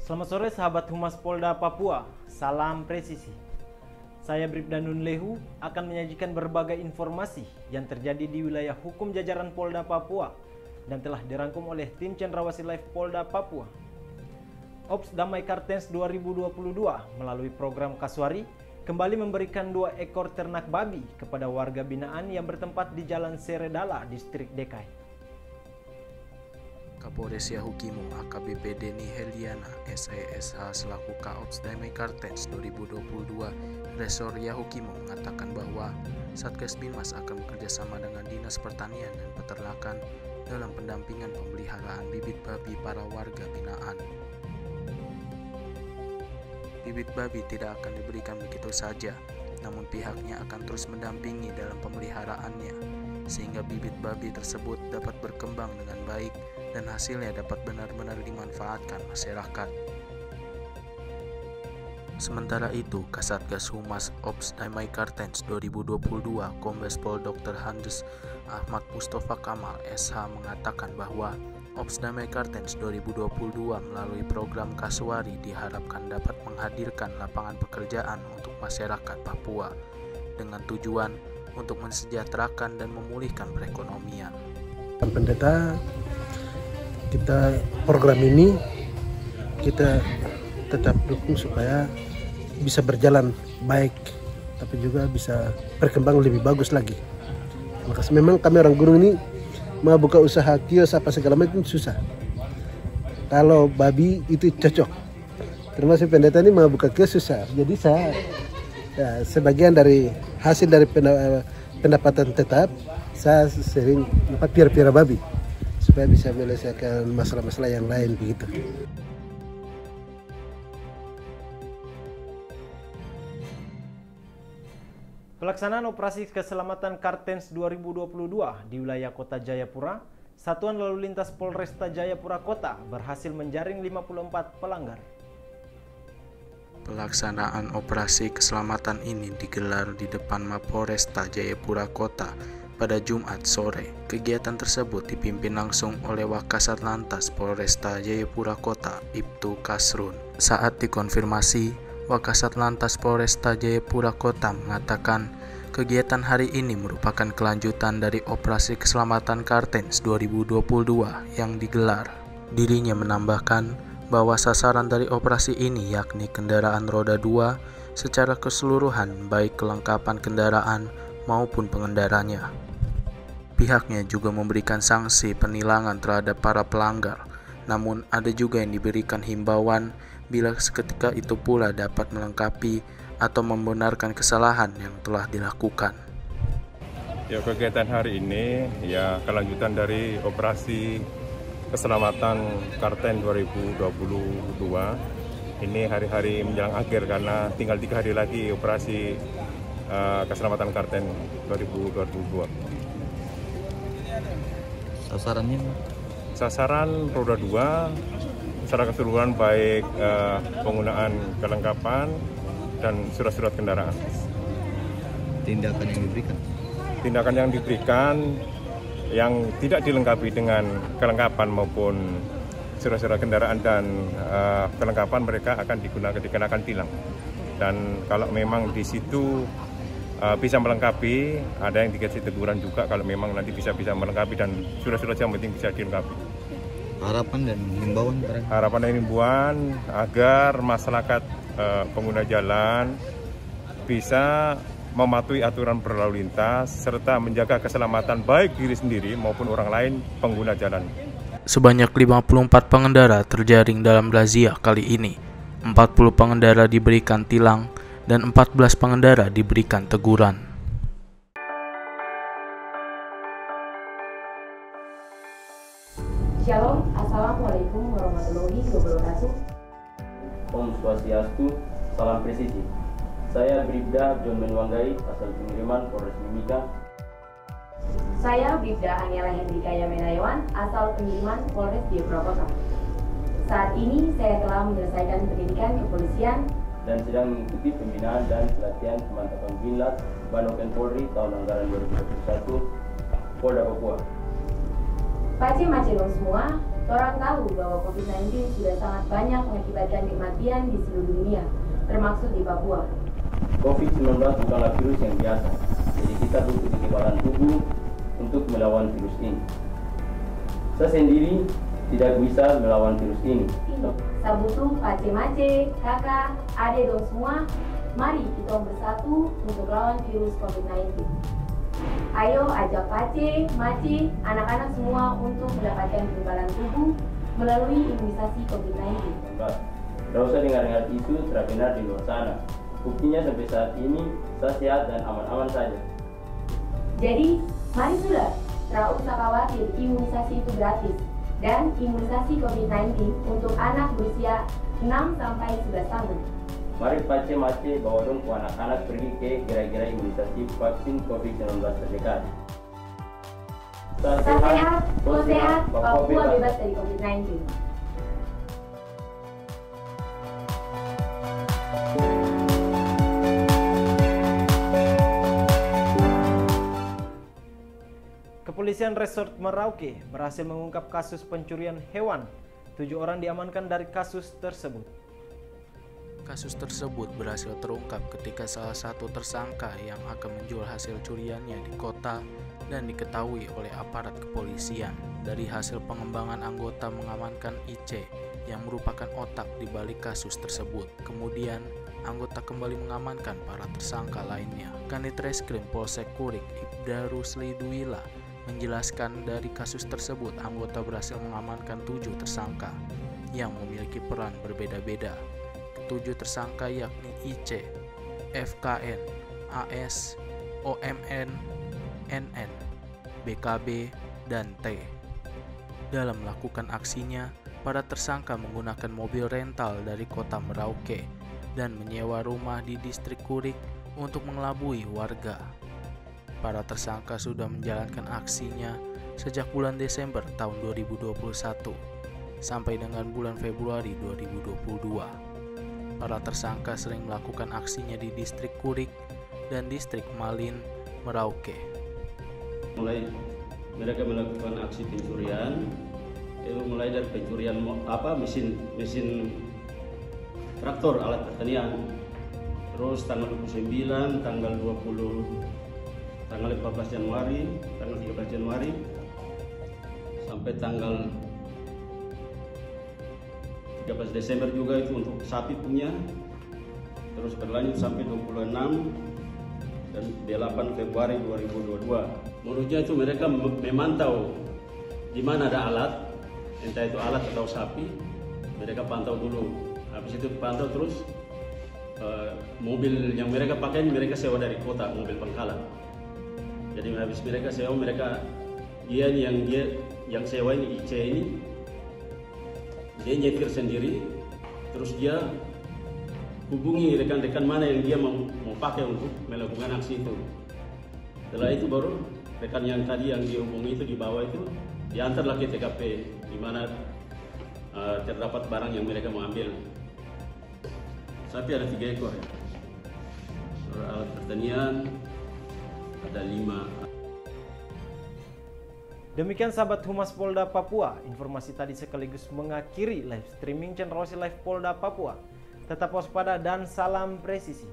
Selamat sore sahabat Humas Polda Papua, salam presisi. Saya Bribda Nun Lehu akan menyajikan berbagai informasi yang terjadi di wilayah hukum jajaran Polda Papua dan telah dirangkum oleh tim Cendrawasih Live Polda Papua. Ops Damai Kartens 2022 melalui program Kasuari kembali memberikan 2 ekor ternak babi kepada warga binaan yang bertempat di Jalan Seredala, Distrik Dekai. Kapolres Yahukimo AKBP Deni Heliana SISH selaku Kaops Damai Kartens 2022 Resor Yahukimo mengatakan bahwa Satgas Bimas akan bekerjasama dengan Dinas Pertanian dan Peternakan dalam pendampingan pemeliharaan bibit babi para warga binaan. Bibit babi tidak akan diberikan begitu saja, namun pihaknya akan terus mendampingi dalam pemeliharaannya, sehingga bibit babi tersebut dapat berkembang dengan baik dan hasilnya dapat benar-benar dimanfaatkan masyarakat. Sementara itu, Kasatgas Humas Ops Damai Kartens 2022 Kombes Pol Dr. Handes Ahmad Mustafa Kamal SH mengatakan bahwa Ops Damai Kartens 2022 melalui program Kasuari diharapkan dapat menghadirkan lapangan pekerjaan untuk masyarakat Papua dengan tujuan untuk mensejahterakan dan memulihkan perekonomian. Pendeta, kita program ini kita tetap dukung supaya bisa berjalan baik, tapi juga bisa berkembang lebih bagus lagi. Makanya memang kami orang gunung ini mau buka usaha kios apa segala macam susah. Kalau babi itu cocok. Termasuk pendeta ini mau buka kios susah. Jadi saya sebagian dari hasil dari pendapatan tetap saya sering piara babi supaya bisa menyelesaikan masalah-masalah yang lain begitu. Pelaksanaan operasi keselamatan Kartens 2022 di wilayah Kota Jayapura, Satuan Lalu Lintas Polresta Jayapura Kota berhasil menjaring 54 pelanggar. Pelaksanaan operasi keselamatan ini digelar di depan Mapolresta Jayapura Kota pada Jumat sore. Kegiatan tersebut dipimpin langsung oleh Wakasat Lantas Polresta Jayapura Kota, Ibtu Kasrun. Saat dikonfirmasi, Wakasat Lantas Polresta Jayapura Kota mengatakan kegiatan hari ini merupakan kelanjutan dari operasi keselamatan Kartens 2022 yang digelar. Dirinya menambahkan bahwa sasaran dari operasi ini yakni kendaraan roda 2 secara keseluruhan, baik kelengkapan kendaraan maupun pengendaranya. Pihaknya juga memberikan sanksi penilangan terhadap para pelanggar, namun ada juga yang diberikan himbauan bila seketika itu pula dapat melengkapi atau membenarkan kesalahan yang telah dilakukan. Ya, kegiatan hari ini ya kelanjutan dari operasi keselamatan Kartens 2022. Ini hari-hari menjelang akhir karena tinggal 3 hari lagi operasi keselamatan Kartens 2022. Sasarannya? Sasaran roda 2 secara keseluruhan, baik penggunaan kelengkapan dan surat-surat kendaraan. Tindakan yang diberikan? Tindakan yang diberikan yang tidak dilengkapi dengan kelengkapan maupun surat-surat kendaraan dan kelengkapan, mereka akan dikenakan tilang. Dan kalau memang di situ bisa melengkapi, ada yang dikasih teguran juga kalau memang nanti bisa melengkapi dan surat-surat yang penting bisa dilengkapi. Harapan dan himbauan? Harapan dan himbauan agar masyarakat pengguna jalan bisa mematuhi aturan berlalu lintas serta menjaga keselamatan baik diri sendiri maupun orang lain pengguna jalan. Sebanyak 54 pengendara terjaring dalam razia kali ini. 40 pengendara diberikan tilang dan 14 pengendara diberikan teguran. Shalom, Assalamualaikum warahmatullahi wabarakatuh. Om Swastiastu, salam presisi. Saya Bribda John Menwanggai, asal pengiriman Polres Mimika. Saya Bribda Angela Hendrika Yamenayawan, asal pengiriman Polres Jayapura Kota. Saat ini saya telah menyelesaikan pendidikan kepolisian dan sedang mengikuti pembinaan dan pelatihan pemantapan Binlat Banoken Polri tahun anggaran 2021 Polda Papua. Pace Macelong semua, Orang tahu bahwa COVID-19 sudah sangat banyak mengakibatkan kematian di seluruh dunia, termasuk di Papua. COVID-19 bukanlah virus yang biasa, jadi kita butuh kekebalan tubuh untuk melawan virus ini. Saya sendiri tidak bisa melawan virus ini. Saya butuh pace-mace, kakak, adik dong semua, mari kita bersatu untuk lawan virus COVID-19. Ayo ajak pace, mace, anak-anak semua untuk mendapatkan kekebalan tubuh melalui imunisasi COVID-19. Tidak usah dengar-dengar isu terbenar di luar sana. Buktinya sampai saat ini saya sehat dan aman-aman saja. Jadi, mari sudah, tidak usah khawatir, imunisasi itu gratis. Dan imunisasi COVID-19 untuk anak berusia 6-11 tahun. Mari pace-mace bawa dong anak-anak pergi ke gerai-gerai imunisasi vaksin COVID-19 terdekat. Saya sehat, kau sehat, Papua bebas dari COVID-19. Kepolisian Resort Merauke berhasil mengungkap kasus pencurian hewan. 7 orang diamankan dari kasus tersebut. Kasus tersebut berhasil terungkap ketika salah satu tersangka yang akan menjual hasil curiannya di kota dan diketahui oleh aparat kepolisian. Dari hasil pengembangan, anggota mengamankan IC yang merupakan otak di balik kasus tersebut. Kemudian, anggota kembali mengamankan para tersangka lainnya. Kanit Reskrim Polsek Kurik, Ibda Rusli Duwila, menjelaskan dari kasus tersebut anggota berhasil mengamankan 7 tersangka yang memiliki peran berbeda-beda. 7 tersangka yakni IC, FKN, AS, OMN, NN, BKB, dan T. Dalam melakukan aksinya, para tersangka menggunakan mobil rental dari kota Merauke dan menyewa rumah di distrik Kurik untuk mengelabui warga. Para tersangka sudah menjalankan aksinya sejak bulan Desember tahun 2021 sampai dengan bulan Februari 2022. Para tersangka sering melakukan aksinya di distrik Kurik dan distrik Malin, Merauke. Mulai mereka melakukan aksi pencurian, mulai dari pencurian mesin traktor alat pertanian. Terus tanggal 29, tanggal 20, tanggal 14 Januari, tanggal 13 Januari sampai tanggal 13 Desember juga itu untuk sapi punya. Terus berlanjut sampai 26 dan 8 Februari 2022. Menurutnya itu mereka memantau di mana ada alat, entah itu alat atau sapi, mereka pantau dulu. Habis itu pantau terus mobil yang mereka pakai mereka sewa dari kota, mobil pangkalan. Jadi habis mereka sewa, dia yang sewa ini IC ini, dia nyetir sendiri, terus dia hubungi rekan-rekan mana yang dia mau pakai untuk melakukan aksi itu. Setelah itu baru rekan yang tadi yang dihubungi itu dibawa itu diantarlah ke TKP di mana terdapat barang yang mereka mau ambil. Sapi ada 3 ekor ya. Alat pertanian ada 5. Demikian sahabat Humas Polda Papua, informasi tadi sekaligus mengakhiri live streaming channel Live Polda Papua. Tetap waspada dan salam presisi.